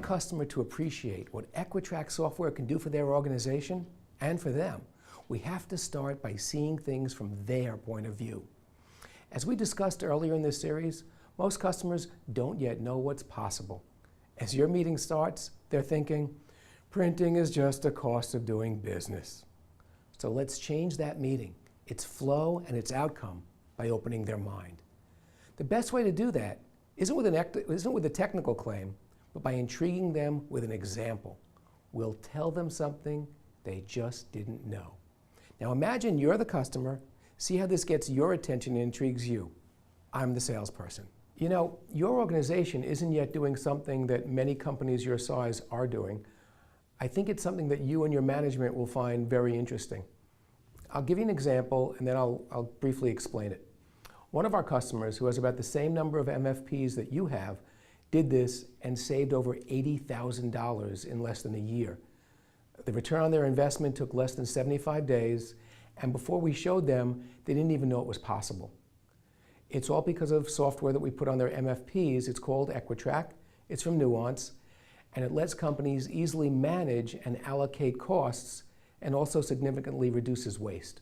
customer to appreciate what Equitrack software can do for their organization and for them, we have to start by seeing things from their point of view. As we discussed earlier in this series, most customers don't yet know what's possible. As your meeting starts, they're thinking, printing is just a cost of doing business. So let's change that meeting, its flow and its outcome, by opening their mind. The best way to do that isn't with a technical claim, but by intriguing them with an example. We'll tell them something they just didn't know. Now imagine you're the customer. See how this gets your attention and intrigues you. I'm the salesperson. You know, your organization isn't yet doing something that many companies your size are doing. I think it's something that you and your management will find very interesting. I'll give you an example and then I'll briefly explain it. One of our customers, who has about the same number of MFPs that you have, did this and saved over $80,000 in less than a year. The return on their investment took less than 75 days, and before we showed them, they didn't even know it was possible. It's all because of software that we put on their MFPs. It's called Equitrack. It's from Nuance, and it lets companies easily manage and allocate costs and also significantly reduces waste.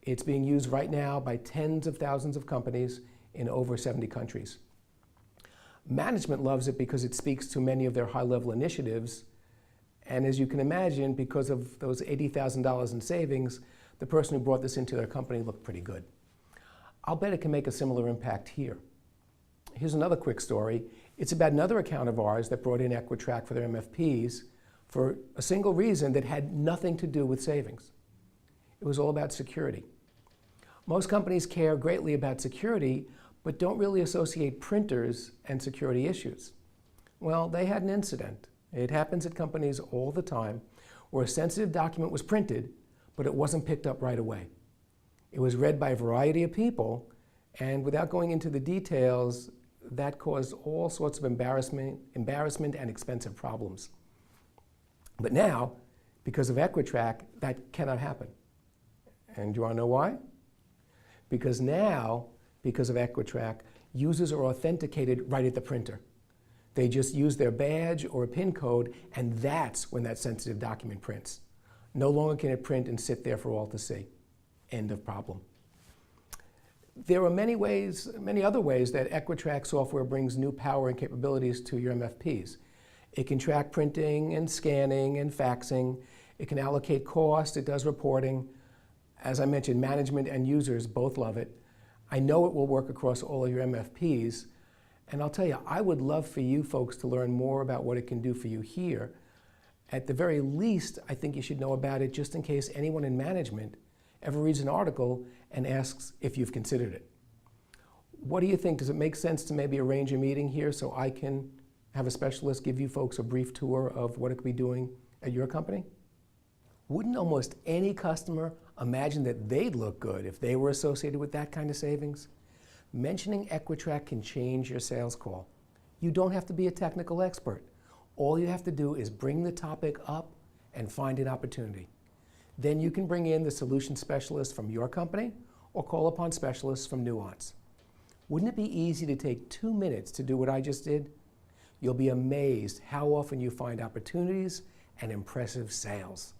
It's being used right now by tens of thousands of companies in over 70 countries. Management loves it because it speaks to many of their high-level initiatives, and as you can imagine, because of those $80,000 in savings, the person who brought this into their company looked pretty good. I'll bet it can make a similar impact here. Here's another quick story. It's about another account of ours that brought in Equitrack for their MFPs for a single reason that had nothing to do with savings. It was all about security. Most companies care greatly about security, but don't really associate printers and security issues. Well, they had an incident. It happens at companies all the time where a sensitive document was printed, but it wasn't picked up right away. It was read by a variety of people, and without going into the details, that caused all sorts of embarrassment and expensive problems. But now, because of Equitrack, that cannot happen. And do you want to know why? Because now, because of Equitrack, users are authenticated right at the printer. They just use their badge or a PIN code, and that's when that sensitive document prints. No longer can it print and sit there for all to see. End of problem. There are many other ways that Equitrack software brings new power and capabilities to your MFPs. It can track printing and scanning and faxing. It can allocate cost. It does reporting. As I mentioned, management and users both love it. I know it will work across all of your MFPs. And I'll tell you, I would love for you folks to learn more about what it can do for you here. At the very least, I think you should know about it just in case anyone in management ever reads an article and asks if you've considered it. What do you think? Does it make sense to maybe arrange a meeting here so I can have a specialist give you folks a brief tour of what it could be doing at your company? Wouldn't almost any customer imagine that they'd look good if they were associated with that kind of savings? Mentioning Equitrack can change your sales call. You don't have to be a technical expert. All you have to do is bring the topic up and find an opportunity. Then you can bring in the solution specialist from your company or call upon specialists from Nuance. Wouldn't it be easy to take 2 minutes to do what I just did? You'll be amazed how often you find opportunities and impressive sales.